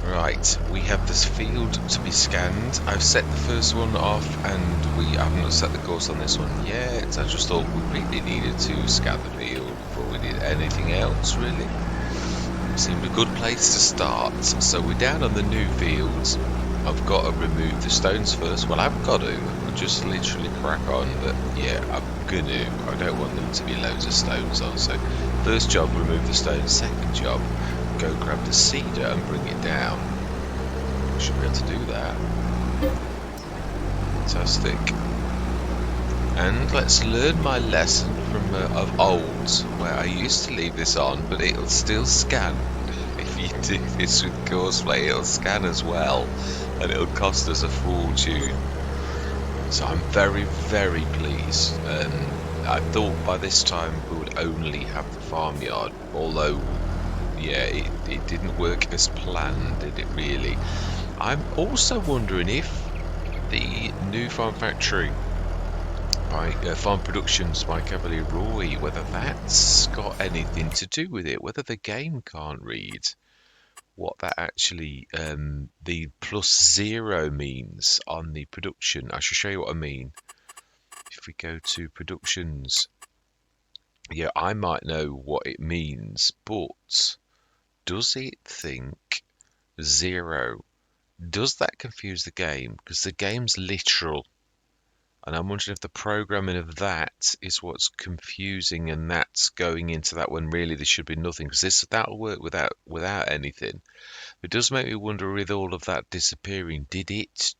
Right, we have this field to be scanned. I've set the first one off and we haven't set the course on this one yet. I just thought we really needed to scan the field before we did anything else, really. It seemed a good place to start. So we're down on the new fields. I've got to remove the stones first. Well, I've got to. I'll just literally crack on, but yeah, I'm gonna. I don't want them to be loads of stones on. So first job, remove the stones. Second job, go grab the cedar and bring it down. Should be able to do that. Fantastic. And let's learn my lesson from of old, where I used to leave this on, but it'll still scan. If you do this with Courseplay, it'll scan as well, and it'll cost us a fortune. So I'm very, very pleased. I thought by this time we would only have the farmyard, although yeah, it didn't work as planned, did it really? I'm also wondering if the new farm factory by Farm Productions by Cavalier Roy, whether that's got anything to do with it, whether the game can't read what that actually, the +0 means on the production. I should show you what I mean. If we go to productions, yeah, I might know what it means, but does it think 0? Does that confuse the game? Because the game's literal. And I'm wondering if the programming of that is what's confusing, and that's going into that when really there should be nothing, because that'll work without anything. It does make me wonder, with all of that disappearing, did it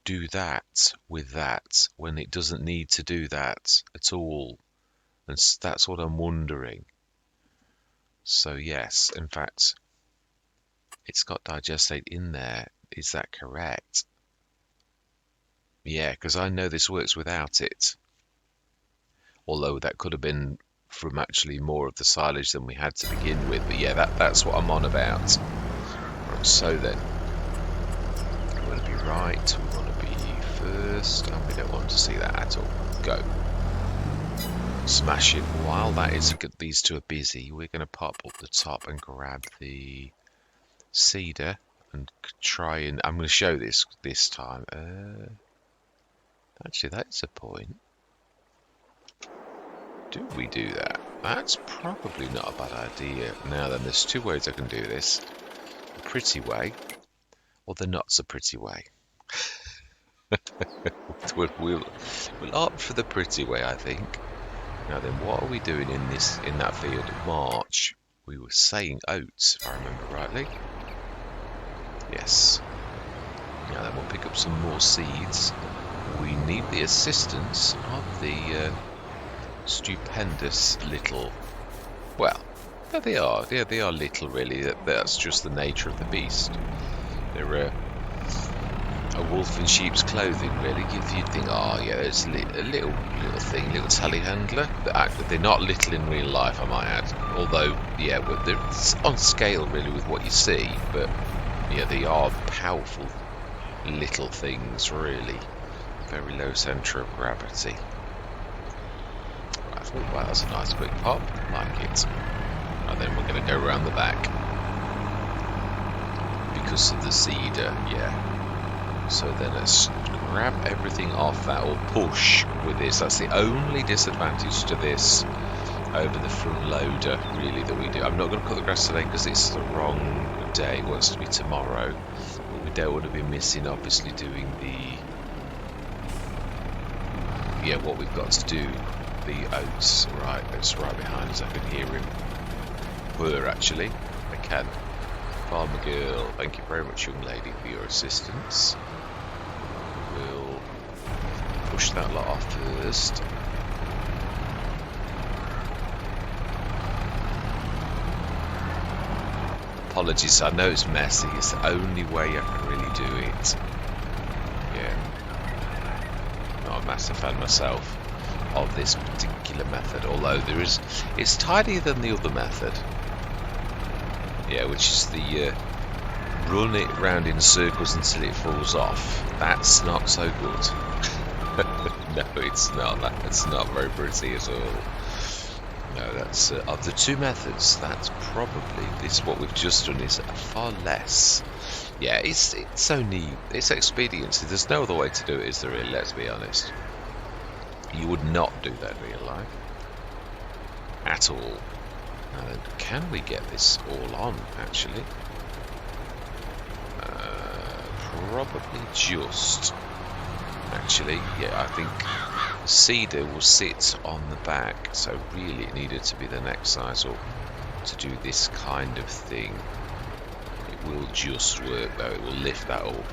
do that with that when it doesn't need to do that at all? And that's what I'm wondering. So yes, in fact, it's got digestate in there. Is that correct? Yeah, because I know this works without it. Although that could have been from actually more of the silage than we had to begin with. But yeah, that's what I'm on about. Right, so then, we want to be right, we want to be first, and we don't want to see that at all. Go. Smash it. While that is, these two are busy, we're going to pop up the top and grab the cedar and try and, I'm going to show this time. Actually, that's a point. Do we do that? That's probably not a bad idea. Now then, there's two ways I can do this. The pretty way, or the not so pretty way. we'll opt for the pretty way, I think. Now then, what are we doing in that field? March. We were saying oats, if I remember rightly. Yes. Now then, we'll pick up some more seeds. We need the assistance of the stupendous little, well, there they are. They are little, really. That's just the nature of the beast. They're a wolf in sheep's clothing, really. You'd think, oh yeah, it's a little thing, little telehandler. But they're not little in real life, I might add. Although, yeah, they're on scale really with what you see. But yeah, they are powerful little things, really. Very low centre of gravity. Right, wow, that's a nice quick pop. Like it. And then we're going to go around the back because of the cedar, yeah. So then let's grab everything off that, or push with this. That's the only disadvantage to this over the front loader, really, that we do. I'm not going to cut the grass today because it's the wrong day. It wants to be tomorrow. But we don't want to be missing, obviously, doing what we've got to do, the oats. Right, that's right behind us. I can hear him. Actually, I can. Farmer girl, thank you very much, young lady, for your assistance. We'll push that lot off first. Apologies, I know it's messy. It's the only way I can really do it. Yeah. Not a massive fan myself of this particular method, although it's tidier than the other method. Yeah, which is the run it round in circles until it falls off. That's not so good. No, it's not. It's not very pretty at all. No, that's of the two methods. That's probably this. What we've just done is far less. Yeah, it's only it's expediency. There's no other way to do it, is there? Really? Let's be honest. You would not do that in real life at all. Now then, can we get this all on? Actually, probably just. Actually, yeah, I think cedar will sit on the back, so really it needed to be the next size up to do this kind of thing. It will just work though, it will lift that up.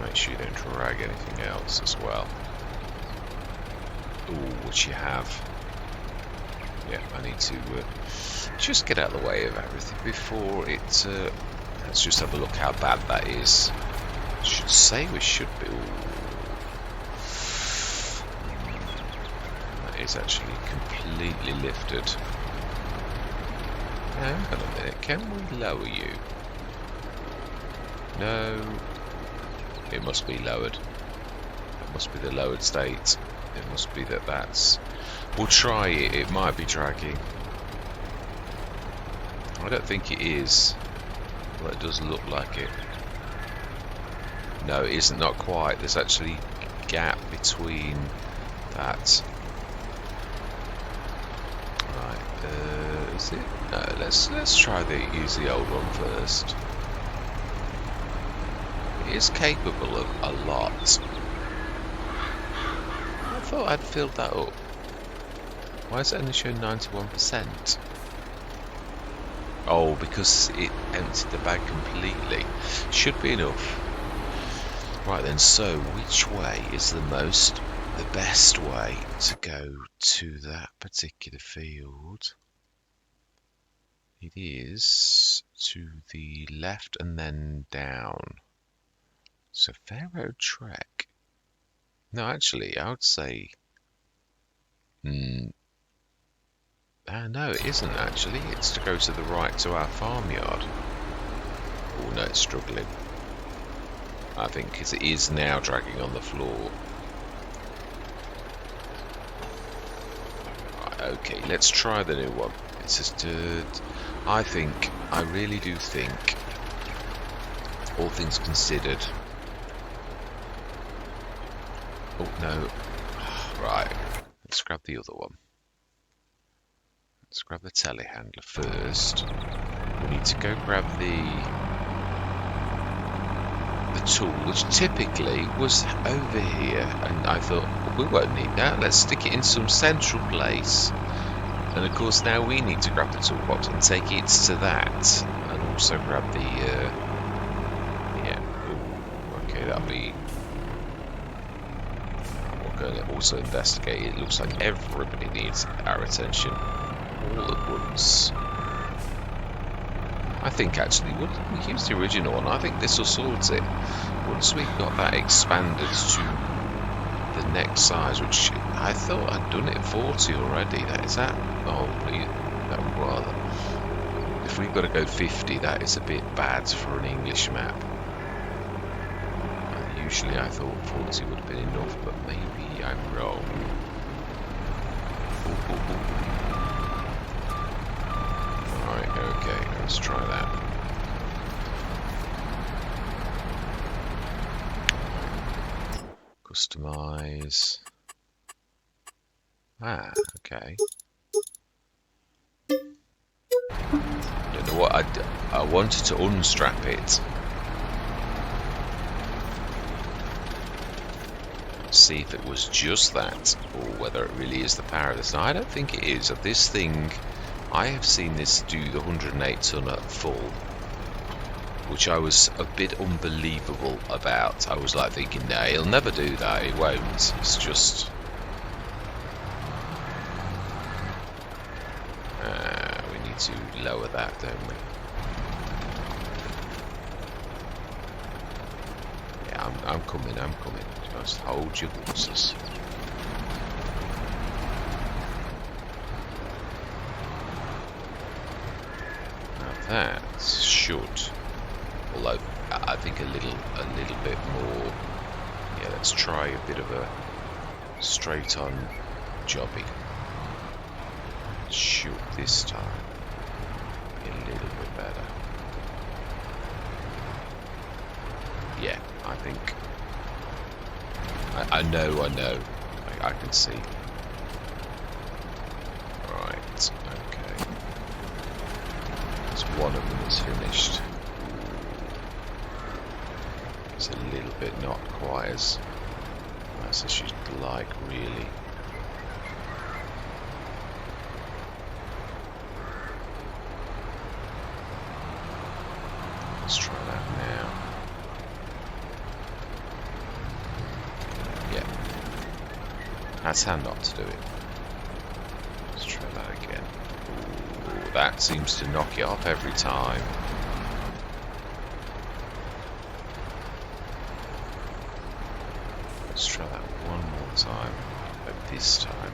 Make sure you don't drag anything else as well. Ooh, which you have. Yeah, I need to just get out of the way of everything before it. Let's just have a look how bad that is. I should say we should be. That is actually completely lifted. Hang on a minute, can we lower you? No. It must be lowered. It must be the lowered state. It must be that's... We'll try it. It might be dragging. I don't think it is. Well, it does look like it. No, it isn't. Not quite. There's actually a gap between that. Right. Is it? No. Let's try use the old one first. It is capable of a lot. I thought I'd filled that up. Why is it only showing 91%? Oh, because it emptied the bag completely. Should be enough. Right then, so which way is the best way to go to that particular field? It is to the left and then down. It's a fair road trek. No, actually, I would say... no, it isn't actually. It's to go to the right to our farmyard. Oh no, it's struggling. I think it is now dragging on the floor. Right, okay, let's try the new one. It's just... I really do think, all things considered... Oh no. Right, let's grab the other one. Let's grab the telehandler first. We need to go grab the tool, which typically was over here, and I thought, well, we won't need that. Let's stick it in some central place. And of course, now we need to grab the toolbox and take it to that, and also grab the yeah. Ooh, okay, that'll be. We're going to also investigate. It looks like everybody needs our attention all at once. I think actually, we use the original one. I think this will sort it. Once we've got that expanded to the next size, which I thought I'd done it at 40 already. That is that. Oh, please. Well, if we've got to go 50, that is a bit bad for an English map. Usually I thought 40 would have been enough, but maybe I'm wrong. Alright, okay, let's try that. Customize. Ah, okay. Don't know what I wanted to unstrap it. See if it was just that, or whether it really is the power of this. Now, I don't think it is. This thing, I have seen this do the 108 ton at full, which I was a bit unbelievable about. I was like thinking, no, he'll never do that. It won't. It's just. We need to lower that, don't we? Yeah, I'm coming. Just hold your horses. Now that should, although I think a little bit more. Yeah, let's try a bit of a straight on jobbing. Shoot this time. Be a little bit better. Yeah, I think. I know. I can see. Right, okay. There's one of them that's finished. It's a little bit not quite as nice as you'd like, really. Let's try that now. Yeah. That's how not to do it. Let's try that again. Ooh, that seems to knock it off every time. Let's try that one more time. But this time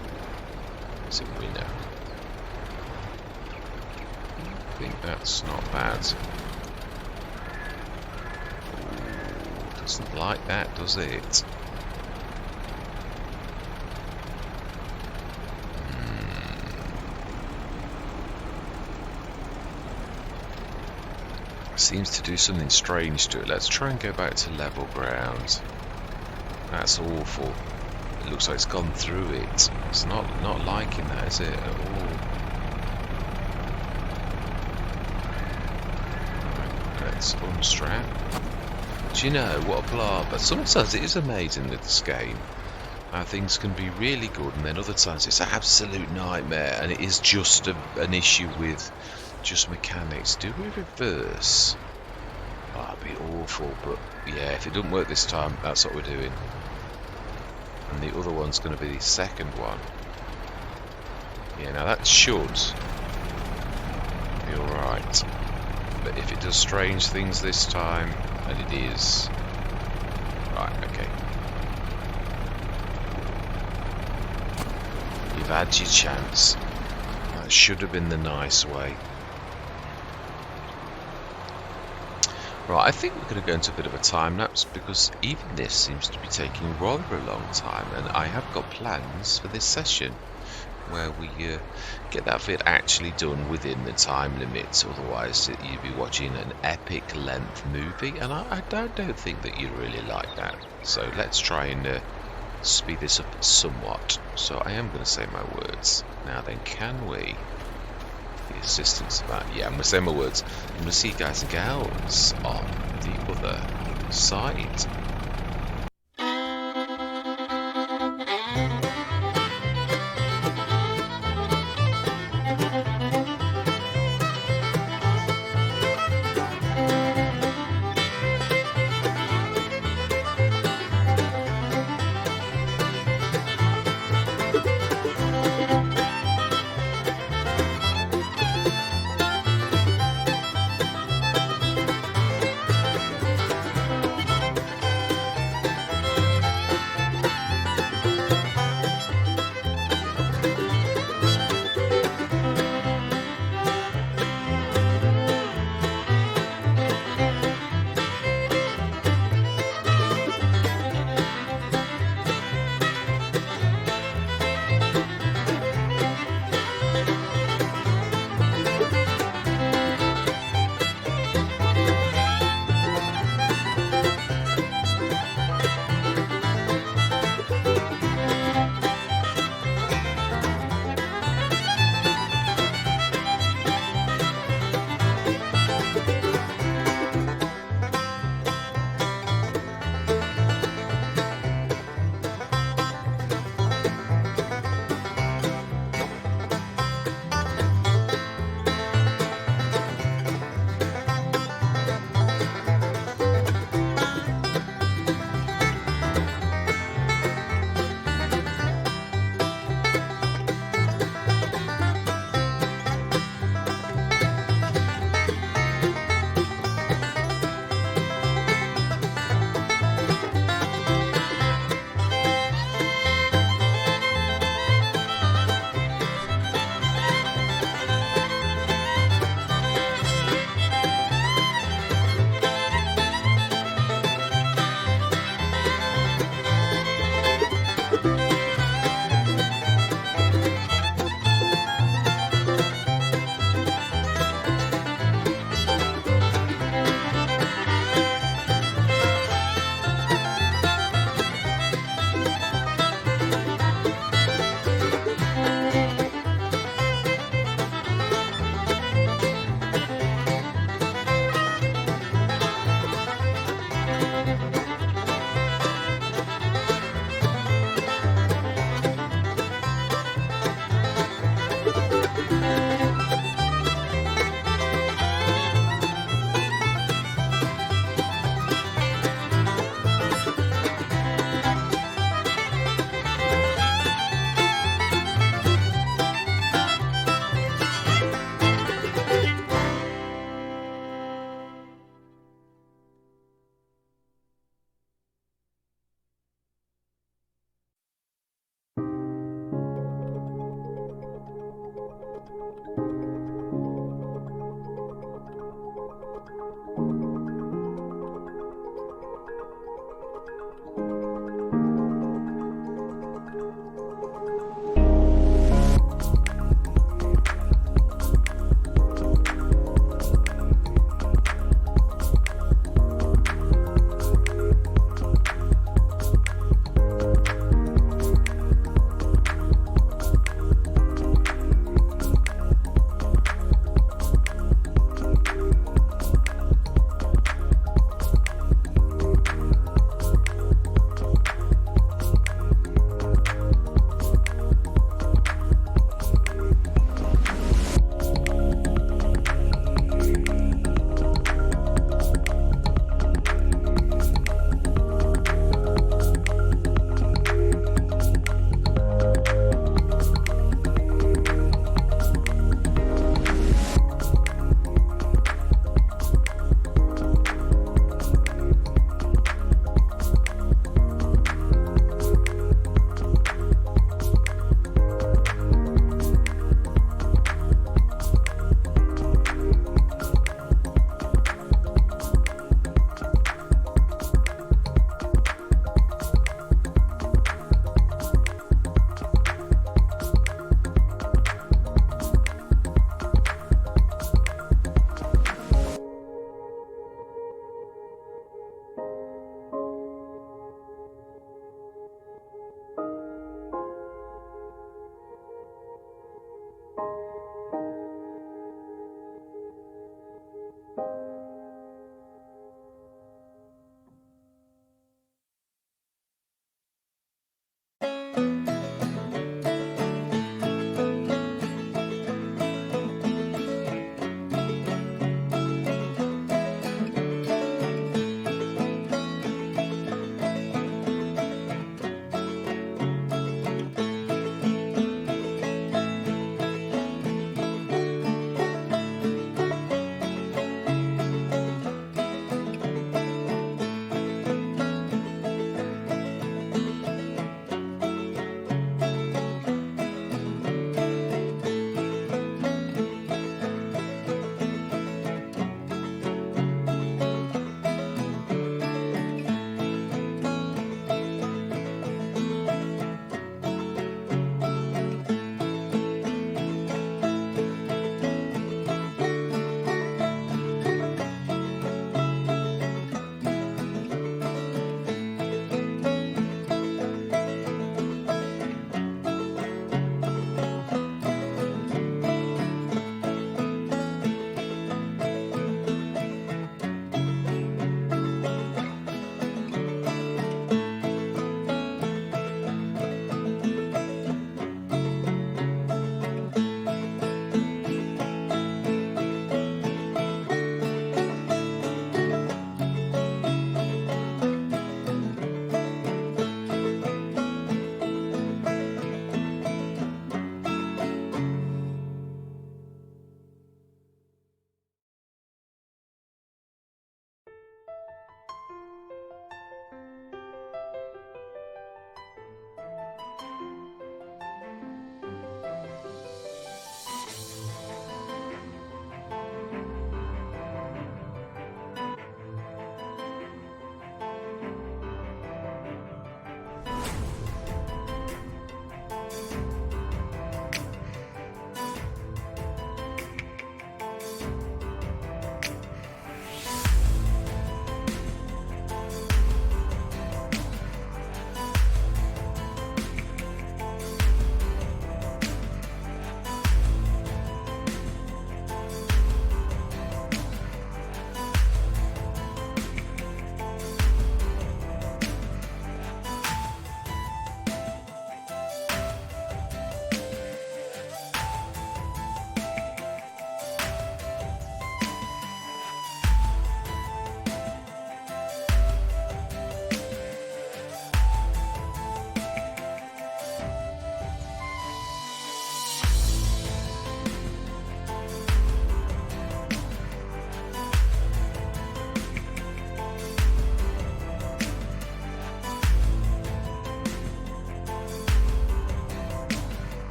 is a winner. I think that's not bad. Ooh, doesn't like that, does it? Seems to do something strange to it. Let's try and go back to level ground. That's awful. It looks like it's gone through it. It's not liking that, is it, at all? Right, let's unstrap. Do you know what a blah? But sometimes it is amazing with this game how things can be really good, and then other times it's an absolute nightmare, and it is just an issue with just mechanics. Do we reverse? Oh, that'd be awful, but yeah, if it doesn't work this time, that's what we're doing. And the other one's going to be the second one. Yeah, now that should be alright. But if it does strange things this time, and it is... Right, okay. You've had your chance. That should have been the nice way. Right, I think we're going to go into a bit of a time lapse because even this seems to be taking rather a long time, and I have got plans for this session where we get that bit actually done within the time limits. Otherwise you'd be watching an epic length movie, and I don't think that you'd really like that. So let's try and speed this up somewhat. So I am going to say my words. Now then, can we... The assistance of that. Yeah, I'm going to say my words. I'm going to see you guys and gals on the other side.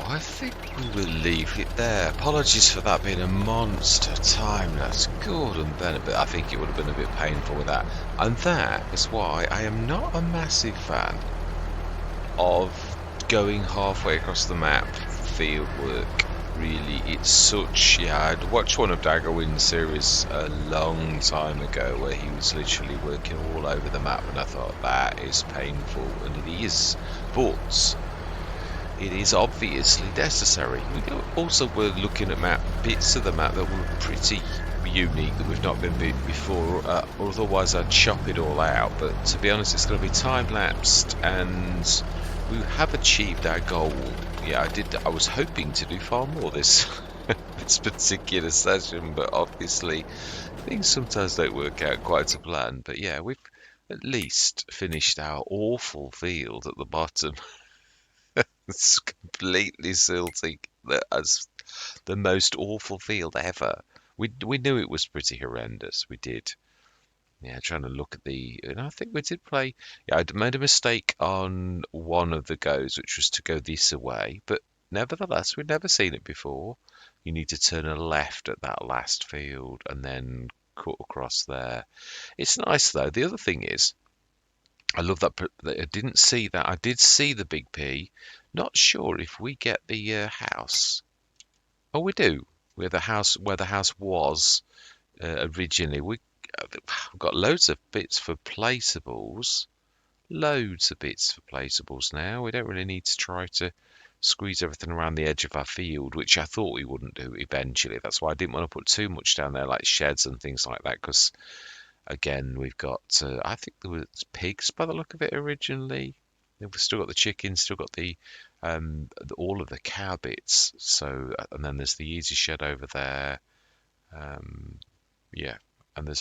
I think we will leave it there. Apologies for that being a monster time. That's good and then, but I think it would have been a bit painful with that. And that is why I am not a massive fan of going halfway across the map field work. Really, it's such, yeah, I'd watched one of Daggerwind's series a long time ago where he was literally working all over the map, and I thought that is painful, and it is, but it is obviously necessary. We also were looking at bits of the map that were pretty unique that we've not been before, otherwise I'd chop it all out, but to be honest it's going to be time-lapsed and we have achieved our goal. Yeah, I was hoping to do far more this this particular session, but obviously things sometimes don't work out quite to plan. But yeah, we've at least finished our awful field at the bottom. It's completely silty. As the most awful field ever. We knew it was pretty horrendous. We did. Yeah, trying to look at and I think we did play. Yeah, I made a mistake on one of the goes, which was to go this way, but nevertheless, we'd never seen it before. You need to turn a left at that last field and then cut across there. It's nice though. The other thing is, I love that I didn't see that. I did see the big P. Not sure if we get the house. Oh, we do. Where the house was originally. We've got loads of bits for placeables. Loads of bits for placeables now. We don't really need to try to squeeze everything around the edge of our field, which I thought we wouldn't do eventually. That's why I didn't want to put too much down there, like sheds and things like that, because again, we've got, I think there was pigs by the look of it originally. We've still got the chickens, still got all of the cow bits. So, and then there's the easy shed over there. Yeah, and there's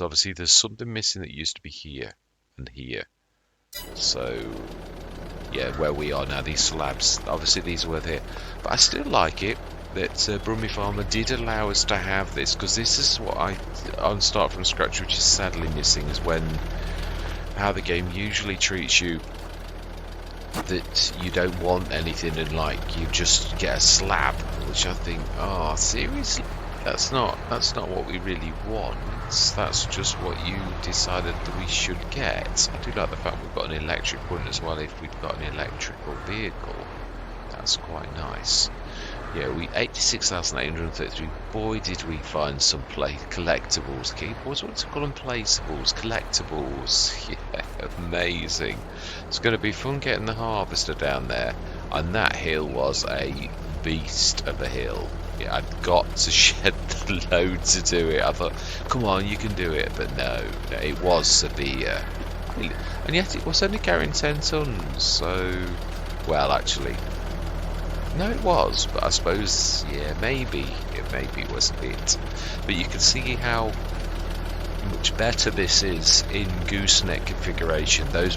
something missing that used to be here and here. So, yeah, where we are now, these slabs, obviously these were there. But I still like it that Brummie Farmer did allow us to have this, because this is what on Start From Scratch, which is sadly missing, is how the game usually treats you, that you don't want anything and like you just get a slab, which I think, oh seriously, that's not what we really want. That's just what you decided that we should get. I do like the fact we've got an electric one as well. If we've got an electrical vehicle, that's quite nice. Yeah, 86,833. Boy, did we find some collectibles. Keyboards, what to call them? Placeables, collectibles. Yeah, amazing. It's going to be fun getting the harvester down there. And that hill was a beast of a hill. Yeah, I'd got to shed the load to do it. I thought, come on, you can do it. But no, it was severe. And yet it was only carrying 10 tons. So, well, actually, no, it was, but I suppose, yeah, maybe it was a bit. But you can see how much better this is in gooseneck configuration. Those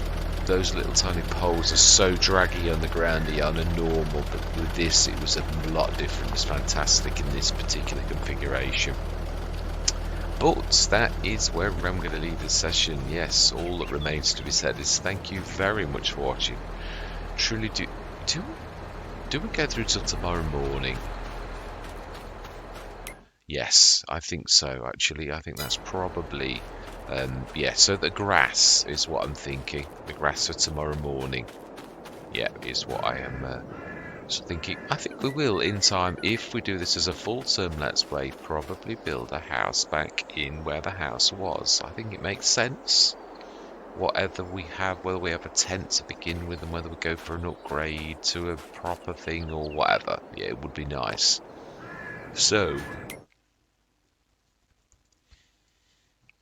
little tiny poles are so draggy on the ground on a normal, but with this it was a lot different. It's fantastic in this particular configuration. But that is where I'm going to leave this session. Yes, all that remains to be said is thank you very much for watching. Truly do we go through till tomorrow morning? Yes, I think so, actually. I think that's probably, yeah, so the grass is what I'm thinking. The grass for tomorrow morning, yeah, is what I am thinking. I think we will, in time, if we do this as a full-term Let's Play, probably build a house back in where the house was. I think it makes sense. Whether we have a tent to begin with and whether we go for an upgrade to a proper thing or whatever. Yeah, it would be nice. So,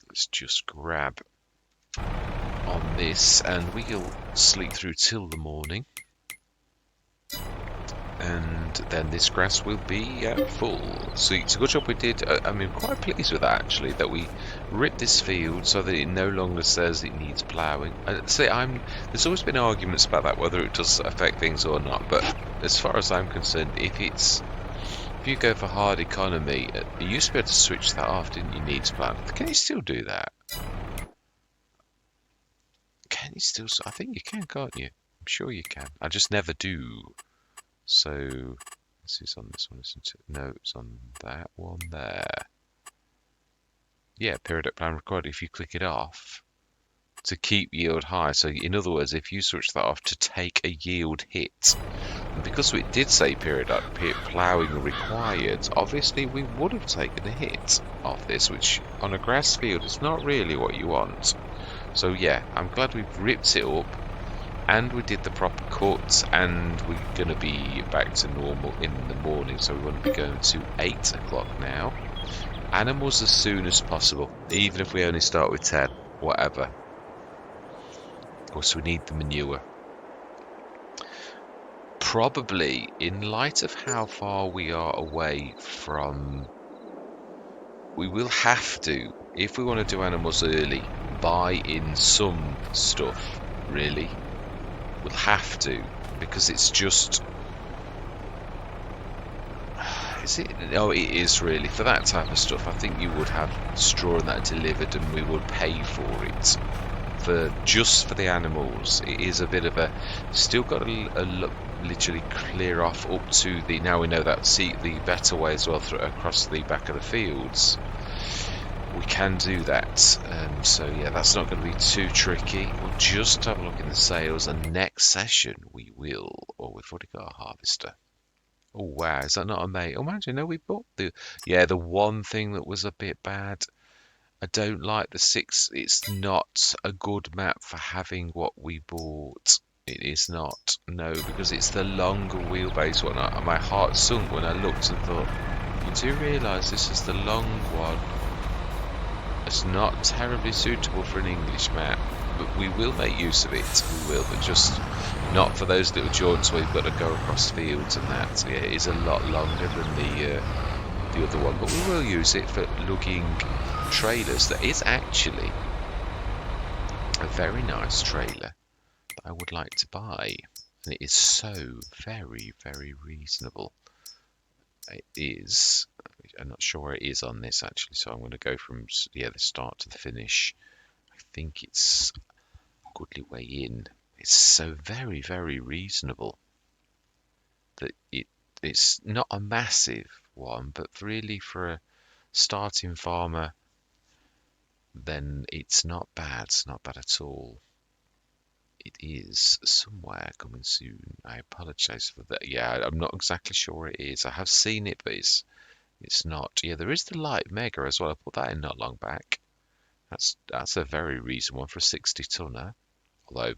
let's just grab on this and we'll sleep through till the morning. And then this grass will be full. So it's a good job we did. I'm quite pleased with that, actually, that we ripped this field so that it no longer says it needs ploughing. There's always been arguments about that, whether it does affect things or not. But as far as I'm concerned, if you go for hard economy, you used to be able to switch that off, didn't you? Needs ploughing. Can you still do that? Can you still? I think you can, can't you? I'm sure you can. I just never do. So, This is on this one, isn't it? No, it's on that one there. Yeah, periodic plan required. If you click it off to keep yield high. So in other words, if you switch that off to take a yield hit, and because it did say periodic ploughing required, obviously we would have taken a hit off this, which on a grass field is not really what you want. So yeah, I'm glad we've ripped it up and we did the proper cuts, and we're going to be back to normal in the morning. So we want to be going to 8 o'clock now. Animals as soon as possible, even if we only start with 10, whatever. Of course, we need the manure. Probably, in light of how far we are away from... We will have to, if we want to do animals early, buy in some stuff, really. We'll have to, because it's just... Is it? Oh, it is really. For that type of stuff, I think you would have straw and that delivered and we would pay for it. Just for the animals, it is a bit of a... Still got a literally clear off up to the... Now we know that the better way as well across the back of the fields. We can do that. So yeah, that's not going to be too tricky. We'll just have a look in the sales, and next session we will... Oh, we've already got a harvester. Oh wow, is that not a mate? Oh man, do you know we bought the... Yeah, the one thing that was a bit bad. I don't like the 6. It's not a good map for having what we bought. It is not. No, because it's the longer wheelbase one. My heart sunk when I looked and thought, you do realise this is the long one. It's not terribly suitable for an English map, but we will make use of it. We will, but just not for those little jaunts where you've got to go across fields and that. So yeah, it is a lot longer than the other one, but we will use it for lugging trailers. That is actually a very nice trailer that I would like to buy, and it is so very, very reasonable. It is... I'm not sure where it is on this actually, so I'm going to go from the start to the finish. I think it's a goodly way in. It's so very, very reasonable that it's not a massive one, but really for a starting farmer, then it's not bad. It's not bad at all. It is somewhere coming soon. I apologise for that. Yeah, I'm not exactly sure where it is. I have seen it, but it's not. Yeah, there is the light mega as well. I put that in not long back. That's a very reasonable one for a 60-tonner. Although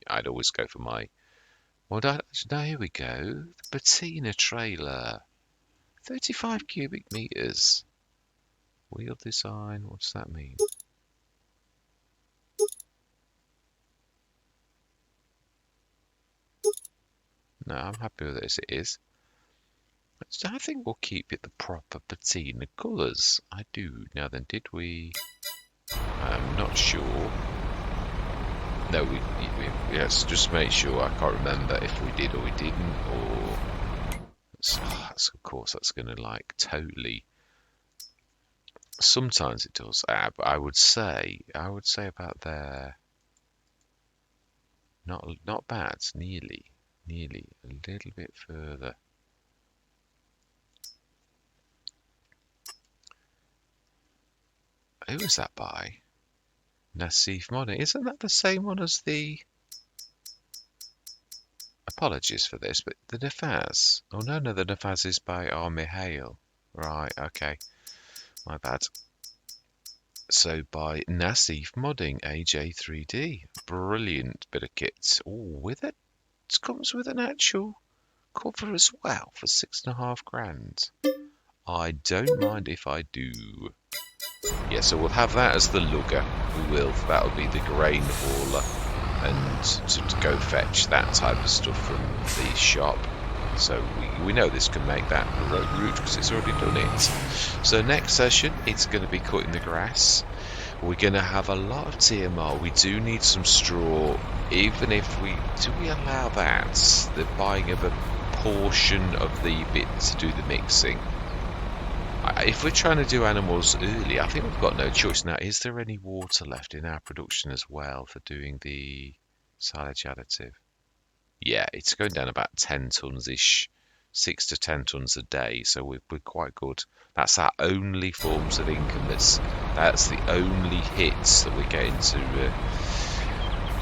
I'd always go for my... Well, now here we go. The Patina trailer. 35 cubic meters. Wheel design. What does that mean? No, I'm happy with it as it is. So I think we'll keep it the proper patina colours. I do. Now then, did we... I'm not sure. No, we let's just make sure. I can't remember if we did or we didn't, or... of course, that's going to like totally... Sometimes it does. But I would say about there... Not bad. Nearly. A little bit further. Who was that by? Nassif Modding. Isn't that the same one as the... Apologies for this, but the Nefaz. Oh no, the Nefaz is by Mihail. Right, okay. My bad. So by Nassif Modding, AJ3D. Brilliant bit of kit. Oh, with it. It comes with an actual cover as well for 6.5 grand. I don't mind if I do. Yeah, so we'll have that as the lugger. We will. That'll be the grain hauler, and to go fetch that type of stuff from the shop. So we know this can make that route because it's already done it. So next session, it's going to be cutting the grass. We're going to have a lot of TMR. We do need some straw. Even if we allow that, the buying of a portion of the bit to do the mixing. If we're trying to do animals early, I think we've got no choice. Now, is there any water left in our production as well for doing the silage additive? Yeah, it's going down about 10 tons-ish. 6 to 10 tons a day, so we're quite good. That's our only forms of income. That's the only hits that we're getting to.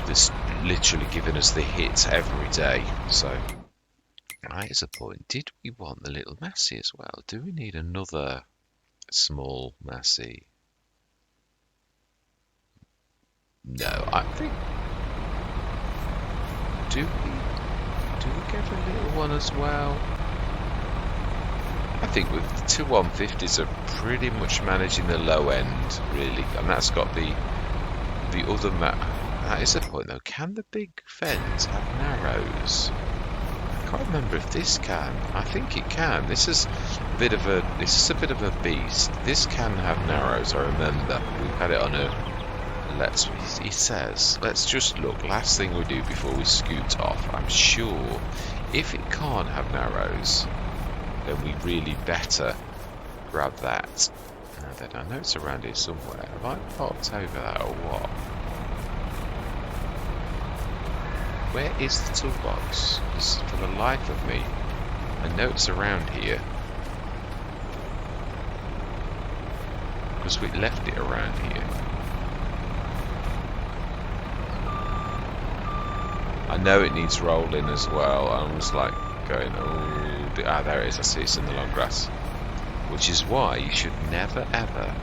That's literally giving us the hits every day. So that is a point. Did we want the little Massey as well? Do we need another small Massey? No, I think. Do we get a little one as well? I think with the two 150s are pretty much managing the low end, really, and that's got the other That is the point, though. Can the big fens have narrows? I can't remember if this can. I think it can. This is a bit of a beast. This can have narrows. I remember we've had it on a. He says, let's just look. Last thing we do before we scoot off. I'm sure if it can't have narrows, then we really better grab that. And then I know it's around here somewhere. Have I popped over that or what? Where is the toolbox? Because for the life of me, I know it's around here. Because we left it around here. I know it needs rolling as well. I was like going, oh, there it is. I see it's in the long grass. Which is why you should never ever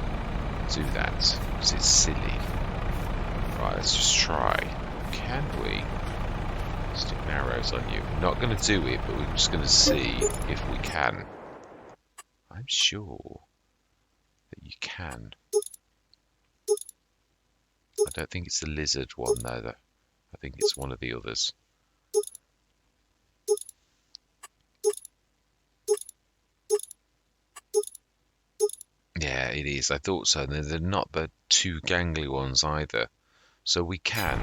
do that, because it's silly. Right, let's just try. Can we stick narrows on you? We're not going to do it, but we're just going to see if we can. I'm sure that you can. I don't think it's the lizard one though. I think it's one of the others. Yeah, it is. I thought so. They're not the two gangly ones either. So we can.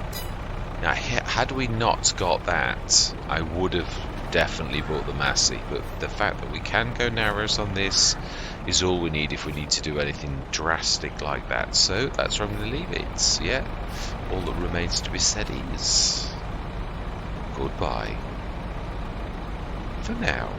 Now, had we not got that, I would have definitely bought the Massey. But the fact that we can go narrows on this is all we need if we need to do anything drastic like that. So that's where I'm going to leave it. Yeah. All that remains to be said is goodbye for now.